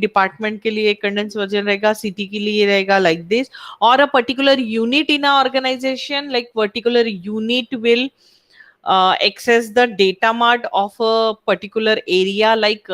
Department के लिए एक कंडेंस वर्जन रहेगा, सिटी के लिए रहेगा, लाइक दिस. और a particular unit in a organization, like particular unit will access the data mart of a particular area, like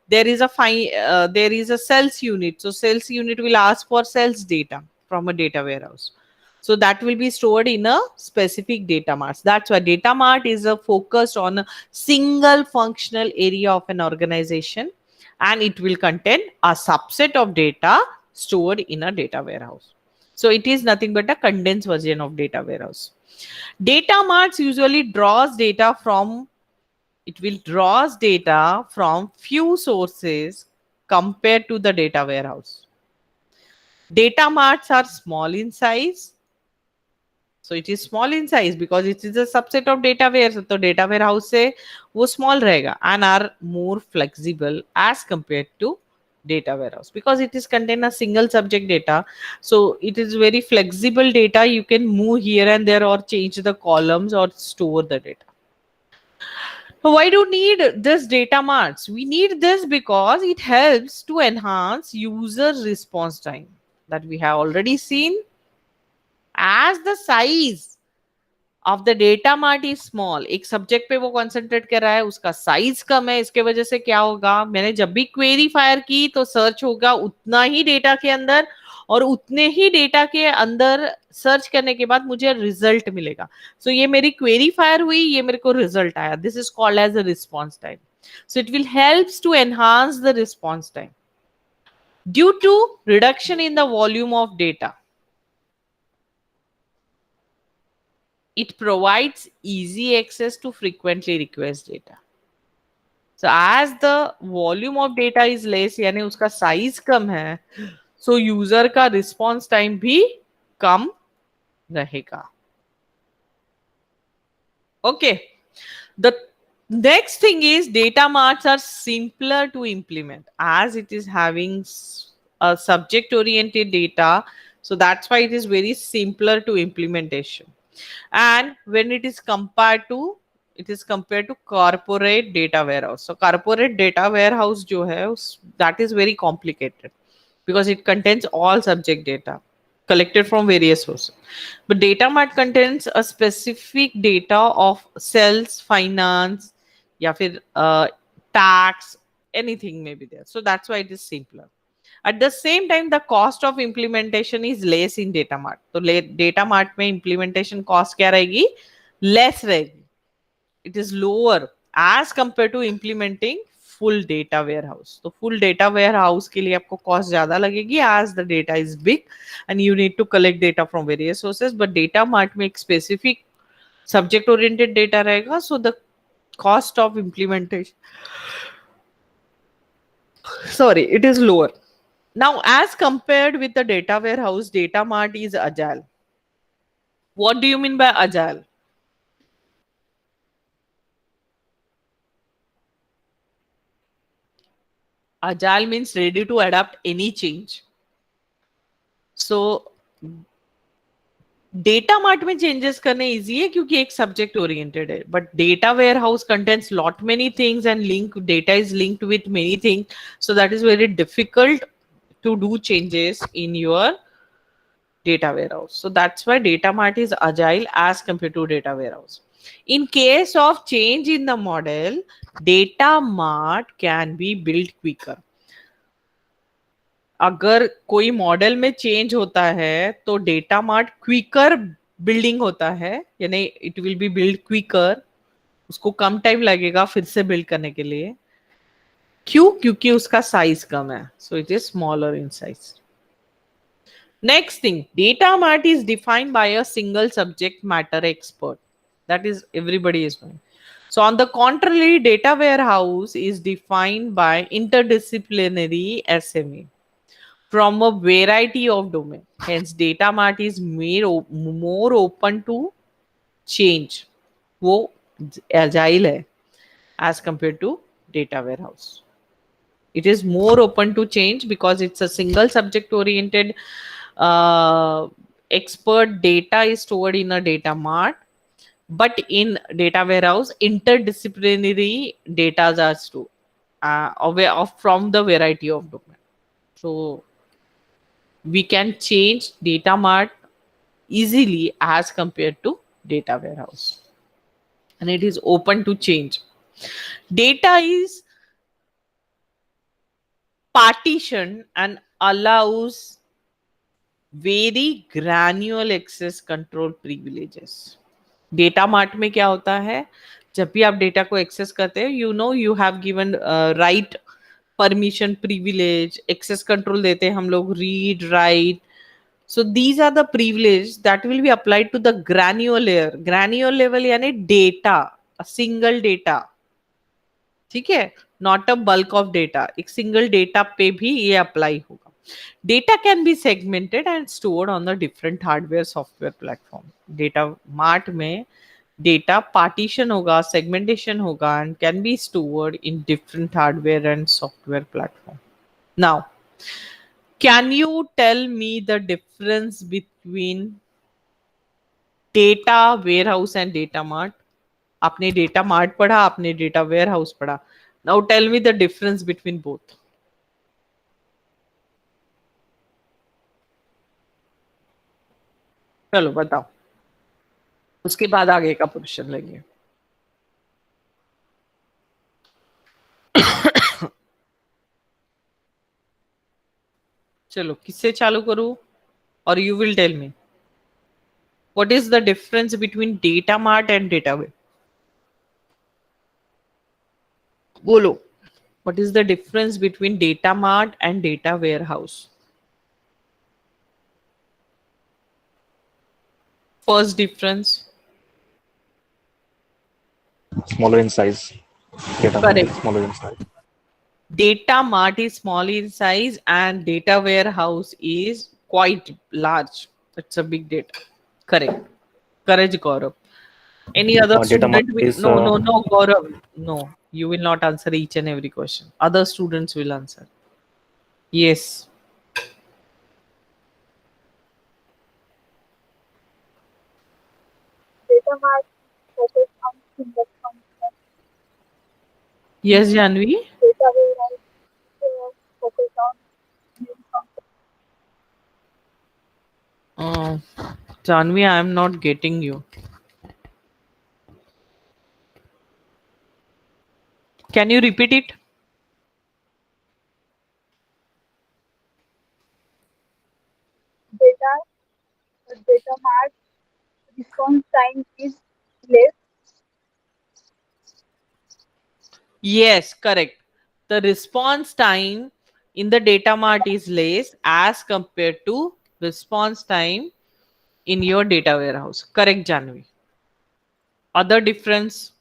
there is a sales unit, so sales unit will ask for sales data from a data warehouse, so that will be stored in a specific data mart. That's why data mart is focused on a single functional area of an organization, and it will contain a subset of data stored in a data warehouse. So it is nothing but a condensed version of data warehouse. Data marts usually draws data from, it will draws data from few sources compared to the data warehouse. Data marts are small in size. So it is small in size because it is a subset of data warehouse. So data warehouse से वो small रहेगा, and are more flexible as compared to data warehouse because it is contain a single subject data. So it is very flexible data. You can move here and there or change the columns or store the data. So why do we need this data marts? We need this because it helps to enhance user response time, that we have already seen. As the size of the data mart is small, एक subject पे वो concentrate कर रहा है, उसका size कम है, इसके वजह से क्या होगा, मैंने जब भी क्वेरी फायर की तो सर्च होगा उतना ही डेटा के अंदर, और उतने ही डेटा के अंदर सर्च करने के बाद मुझे रिजल्ट मिलेगा. सो ये मेरी क्वेरी फायर हुई, ये मेरे को रिजल्ट आया. This is called as a response time. So it will helps to enhance the response time due to reduction in the volume of data. It provides easy access to frequently request data. So as the volume of data is less, यानी उसका size कम है, so user का response time भी कम रहेगा. Okay. The next thing is data marts are simpler to implement as it is having a subject oriented data. So that's why it is very simpler to implementation. And when it is compared to, it is compared to corporate data warehouse. So corporate data warehouse जो है that is very complicated because it contains all subject data collected from various sources. But data mart contains a specific data of sales, finance, या फिर tax, anything may be there. So that's why it is simpler. At the same time, the cost of implementation is less in data mart. तो data mart में implementation cost क्या रहेगी? Less रहेगी. It is lower as compared to implementing full data warehouse. तो full data warehouse के लिए आपको cost ज़्यादा लगेगी as the data is big and you need to collect data from various sources. But data mart में एक specific subject oriented data रहेगा, so the cost of implementation, sorry, it is lower. Now, as compared with the data warehouse, data mart is agile. What do you mean by agile? Agile means ready to adapt any change. So data mart में changes करने easy है क्योंकि एक subject oriented है, but data warehouse contents lot many things and link data is linked with many things, so that is very difficult to do changes in your data warehouse. So that's why data mart is agile as compared to data warehouse. In case of change in the model, data mart can be built quicker. अगर कोई model में change होता है तो data mart quicker building होता है, यानी it will be build quicker, उसको कम टाइम लगेगा फिर से बिल्ड करने के लिए. क्यों? क्योंकि उसका साइज कम है, so it is smaller in size. Next thing, data mart is defined by a single subject matter expert. That is, everybody is knowing. So on the contrary, data warehouse is defined by interdisciplinary SME from a variety of domain. Hence, data mart is more open to change. वो agile है as compared to data warehouse. It is more open to change because it's a single subject oriented expert data is stored in a data mart, but in data warehouse interdisciplinary data are stored from the variety of domain. So we can change data mart easily as compared to data warehouse, and it is open to change. Data is partitioned and allows very granular access control privileges. Data mart में क्या होता है, जब भी आप data को access करते हैं, you have given right, permission, privilege, access control देते हैं हम लोग, read, write. So these are the privilege that will be applied to the granular layer. Granular level यानी data, a single data. ठीक है, not a bulk of data, एक single data पे भी ये अप्लाई होगा. Data can be segmented and stored on the different hardware software platform. Data mart में data partition होगा, सेगमेंटेशन होगा, and can be stored in different hardware and software platform. Now can you tell me the difference between data warehouse and data mart? आपने data mart पढ़ा, आपने data warehouse पढ़ा. Now tell me the difference between both. चलो बताओ, उसके बाद आगे का पोर्शन लेंगे. चलो किससे चालू करूं, और you will tell me what is the difference between data mart and data ware. बोलो, what is the difference between data mart and data warehouse? First difference. Smaller in size. Data mart Correct. is smaller in size. Data mart is small in size and data warehouse is quite large. It's a big data. Correct. Correct, Gaurav. Any other Data mart student will? is No, Gaurav. No, you will not answer each and every question. Other students will answer. Yes. Data mart focus on single function. Yes, Janvi. Data warehouse focus on many functions. Janvi, I am not getting you. Can you repeat it? Data mart response time is less. Yes, correct. The response time in the data mart is less as compared to response time in your data warehouse. Correct, Janvi. Other difference?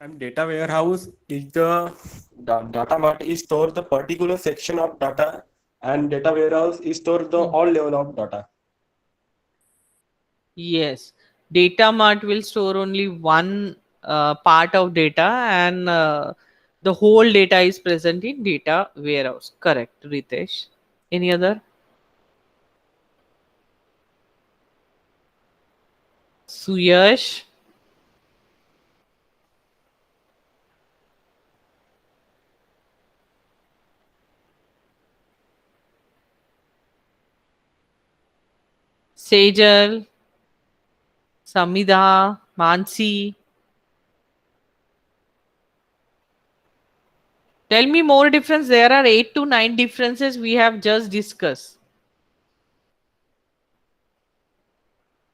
And data warehouse is the data mart is store the particular section of data, and data warehouse is store the all level of data. Yes. Data mart will store only one part of data, and the whole data is present in data warehouse. Correct, Ritesh. Any other? Suyash? Sejal? Samida? Mansi? Tell me more difference. There are 8 to 9 differences we have just discussed.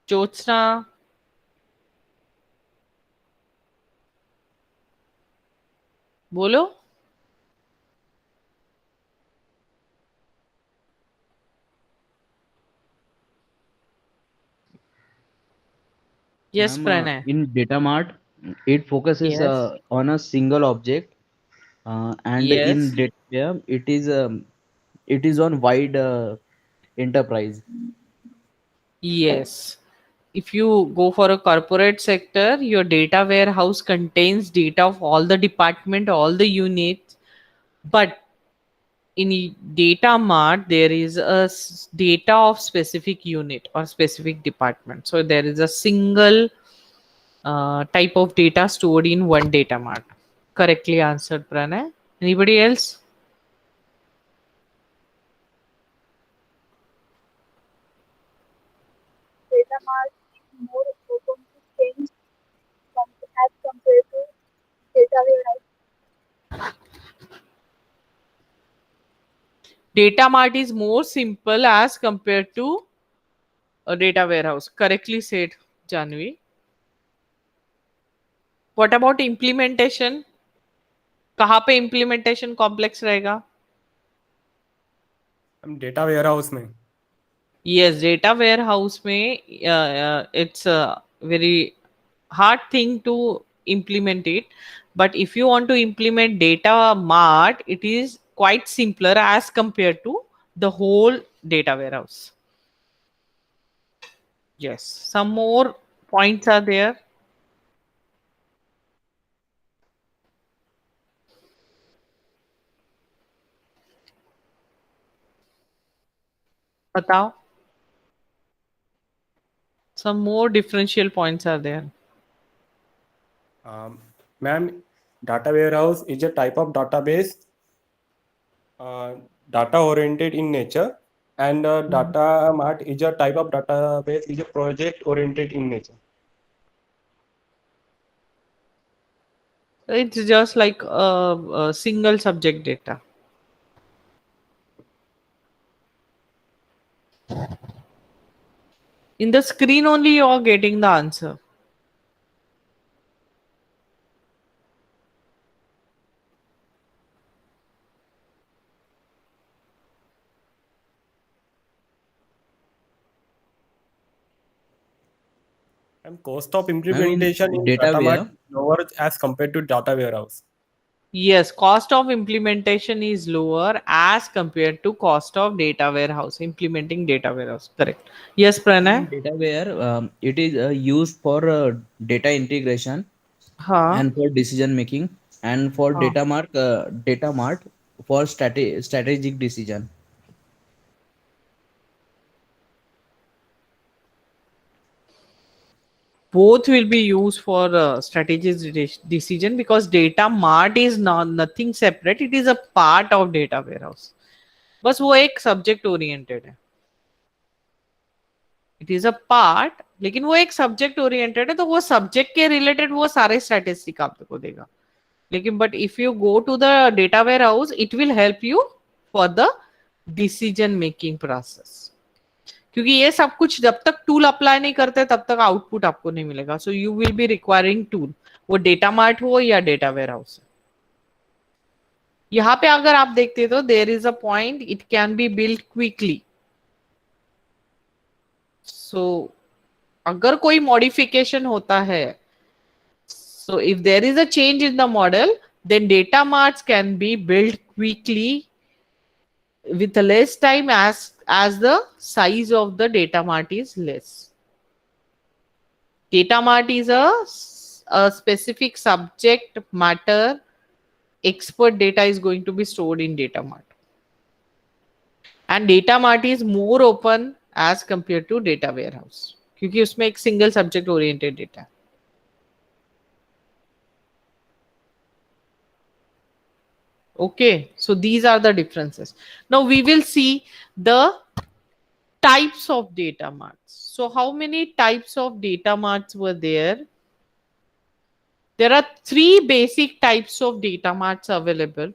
Jyotsna? बोलो. Yes, Pranay. In data mart, it focuses Yes. on a single object, and Yes. in data it is on wide enterprise. Yes. If you go for a corporate sector, your data warehouse contains data of all the department, all the units. But in data mart, there is a data of specific unit or specific department. So there is a single type of data stored in one data mart. Correctly answered, Pranay. Anybody else? data warehouse. Data mart is more simple as compared to a data warehouse. Correctly said, Janvi. What about implementation? कहाँ पे implementation complex रहेगा? हम data warehouse में Yes, data warehouse में it's a very hard thing to implement it. But if you want to implement data mart, it is quite simpler as compared to the whole data warehouse. Yes, some more points are there. बताओ. Some more differential points are there. Ma'am, data warehouse is a type of database, data oriented in nature, and data mart is a type of database, is a project oriented in nature. It's just like a single subject data. In the screen only you are getting the answer. And cost of implementation in data data mart ware, is lower as compared to data warehouse. Yes, cost of implementation is lower as compared to cost of data warehouse, implementing data warehouse. Correct. Yes, Pranay? data ware, it is used for data integration Huh? and for decision making, and for Huh. data mart for strategic decision. Both will be used for strategic decision because data mart is not nothing separate. It is a part of data warehouse. बस वो एक subject oriented है. It is a part, लेकिन वो एक subject oriented है, तो वो सब्जेक्ट के रिलेटेड वो सारे स्टैटिस्टिक आपको देगा. लेकिन but if you go to the data warehouse, it will help you for the decision making process. क्योंकि ये सब कुछ जब तक टूल अप्लाई नहीं करते तब तक आउटपुट आपको नहीं मिलेगा. So you will be requiring tool, वो डेटा मार्ट हो या डेटा वेयर हाउस. यहाँ पे अगर आप देखते तो there is a point, it can be build quickly. So अगर कोई मॉडिफिकेशन होता है, so if there is a change in the model, then data marts can be built quickly with less time as the size of the data mart is less. Data mart is a specific subject matter expert data is going to be stored in data mart, and data mart is more open as compared to data warehouse क्योंकि उसमें एक single subject oriented data. Okay, so these are the differences. Now we will see the types of data marts. So how many types of data marts were there? There are three basic types of data marts available.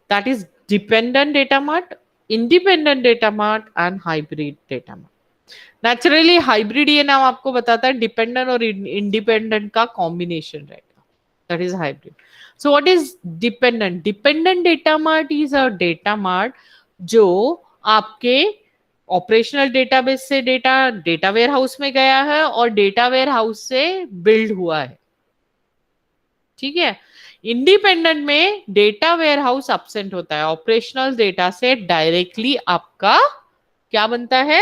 That is dependent data mart, independent data mart, and hybrid data mart. Naturally, hybrid ये नाम आपको बताता है dependent और independent का combination रहेगा. That is hybrid. So what is dependent? Dependent data mart is a data mart जो आपके ऑपरेशनल डेटाबेस से डेटा वेयर हाउस में गया है और डेटा वेयर हाउस से बिल्ड हुआ है. ठीक है. इंडिपेंडेंट में डेटा वेयर हाउस एब्सेंट होता है, ऑपरेशनल डेटा से डायरेक्टली आपका क्या बनता है,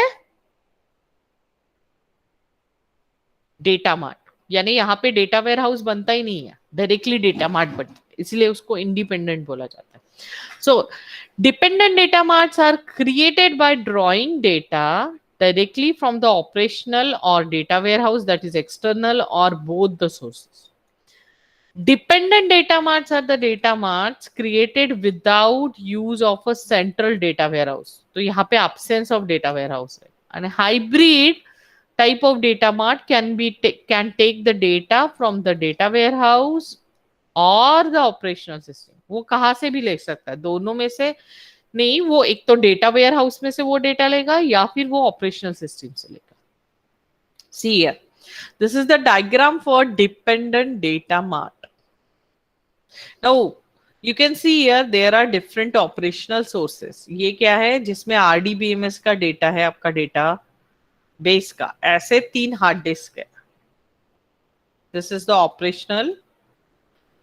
डेटा मार्ट. यानी यहाँ पे डेटा वेयर हाउस बनता ही नहीं है, डायरेक्टली डेटा मार्ट बनता है, इसलिए उसको इंडिपेंडेंट बोला जाता है. So dependent data marts are created by drawing data directly from the operational or data warehouse that is external or both the sources. Dependent data marts are the data marts created without use of a central data warehouse. तो यहाँ पे absence of data warehouse है. And hybrid type of data mart can take the data from the data warehouse और the operational system, वो कहाँ से भी ले सकता है, दोनों में से नहीं, वो एक तो डेटा वेयर हाउस में से वो डेटा लेगा या फिर वो ऑपरेशनल सिस्टम से लेगा. See here, this is the diagram for dependent data mart. Now you can see here there are different operational sources. ये क्या है, जिसमें RDBMS का डेटा है, आपका डेटा बेस का, ऐसे 3 हार्ड डिस्क है. This is the operational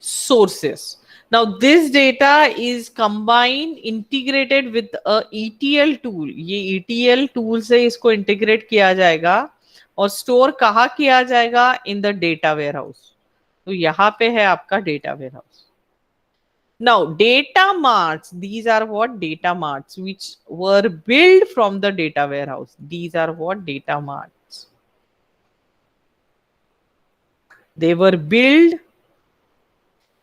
sources. Now this data is combined, integrated with a ETL tool. ये ETL tool से इसको integrate किया जाएगा और स्टोर कहाँ किया जाएगा, in the data warehouse. तो यहाँ पे है आपका data warehouse. Now data marts, these are what data marts which were built from the data warehouse. These are what data marts. They were built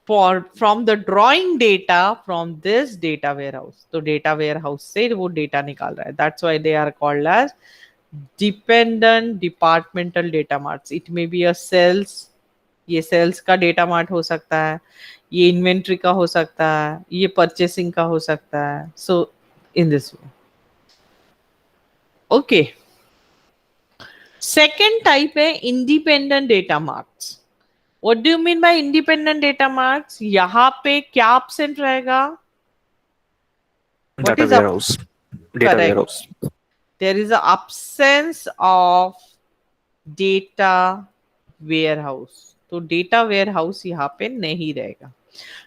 from the drawing data from this data warehouse. तो data warehouse से वो data निकाल रहा है. That's why they are called as dependent departmental data marts. It may be a sales, ये sales का data mart हो सकता है, ये इन्वेंट्री का हो सकता है, ये परचेसिंग का हो सकता है. So in this way. Okay, second type है independent data marts. What do you mean by independent data marts? यहाँ पे क्या एब्सेंट रहेगा? Data warehouse. Data Correct. warehouse. There is an absence of data warehouse. तो data warehouse यहाँ पे नहीं रहेगा.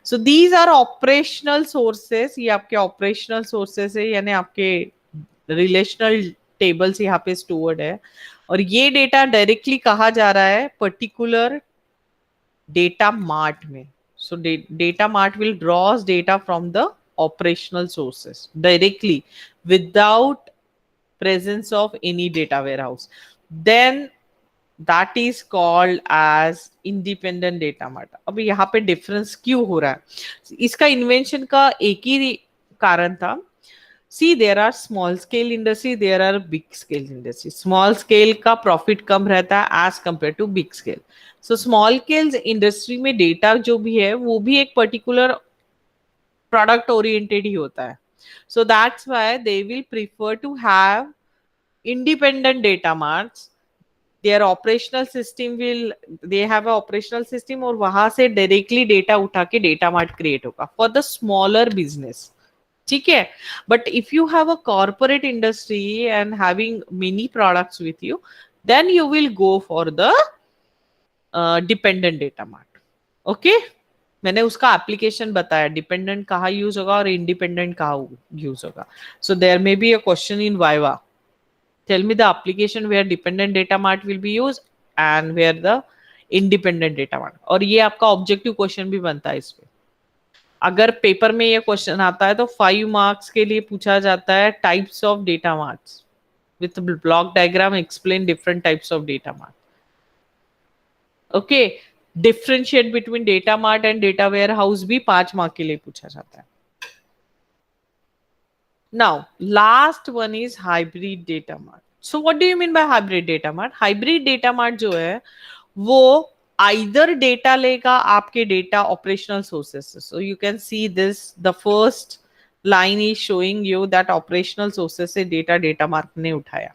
So these are operational sources. ये आपके ऑपरेशनल सोर्सेस है, यानी आपके रिलेशनल टेबल्स यहाँ पे स्टोर्ड है, और ये डेटा डायरेक्टली कहा जा रहा है पर्टिकुलर डेटा मार्ट में. So data mart will draws data from the operational sources directly without presence of any data warehouse. Then that is called as independent data mart. अब यहाँ पे डिफरेंस क्यों हो रहा है? इसका इन्वेंशन का एक ही कारण था. See, there are small scale industry, there are big scale industry. Small scale का प्रॉफिट कम रहता है as compared to big scale. So small scale industry में डेटा जो भी है वो भी एक पर्टिकुलर प्रोडक्ट ओरिएंटेड ही होता है. So that's why they will prefer to have independent data marts. Their operational system will, they have a operational system, और वहां से डायरेक्टली डेटा उठा के डेटा मार्ट क्रिएट होगा फॉर द स्मॉलर बिजनेस. ठीक है, but if you have a corporate industry and having many products with you, then you will go for the dependent data mart. Okay, मैंने उसका application बताया, dependent कहाँ use होगा और independent कहाँ use होगा. So there may be a question in viva, tell me the application where dependent data mart will be use and where the independent data mart. और ये आपका ऑब्जेक्टिव क्वेश्चन भी बनता है इस पे. अगर पेपर में ये क्वेश्चन आता है तो 5 मार्क्स के लिए पूछा जाता है types of data marts with block diagram, explain different types of data mart. Okay, differentiate between data mart and data warehouse भी 5 मार्क के लिए पूछा जाता है. Now last one is hybrid data mart. So what do you mean by hybrid data mart? Hybrid data mart जो है वो either data लेगा आपके डेटा ऑपरेशनल सोर्सेस से. So you can see this, the first line is showing you that operational sources से data mart ने उठाया,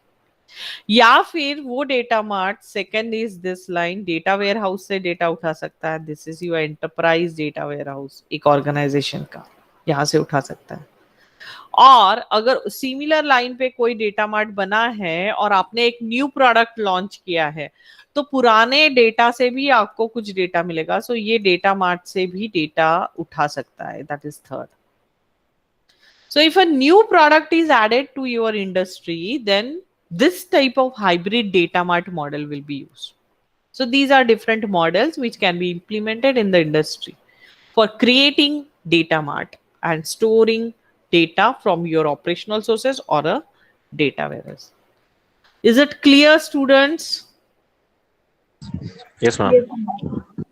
या फिर वो data mart, second is this line, data warehouse से डेटा उठा सकता है. This is your enterprise data warehouse, एक ऑर्गेनाइजेशन का, यहां से उठा सकता है. और अगर सिमिलर लाइन पे कोई डेटा मार्ट बना है और आपने एक न्यू प्रोडक्ट लॉन्च किया है, तो पुराने डेटा से भी आपको कुछ डेटा मिलेगा. सो ये डेटा मार्ट से भी डेटा उठा सकता है. That is third. So if a new product is added to your industry, then this type of hybrid data mart model will be used. So these are different models which can be implemented in the industry for creating data mart and storing data from your operational sources or a data warehouse. Is it clear, students? Yes, ma'am. Yes, ma'am.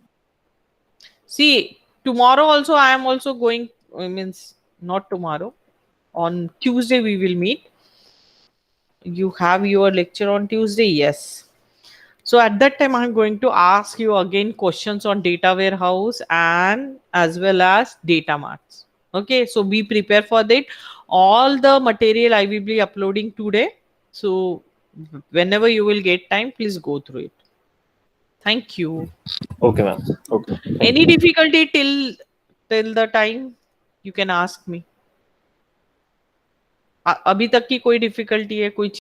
See, tomorrow also I am also going, means not tomorrow, on Tuesday we will meet. You have your lecture on Tuesday? Yes. So at that time, I'm going to ask you again questions on data warehouse and as well as data marts. Okay, so be prepared for that. All the material I will be uploading today. So whenever you will get time, please go through it. Thank you. Okay, ma'am. Okay. Any difficulty till the time you can ask me. अभी तक की कोई difficulty है कोई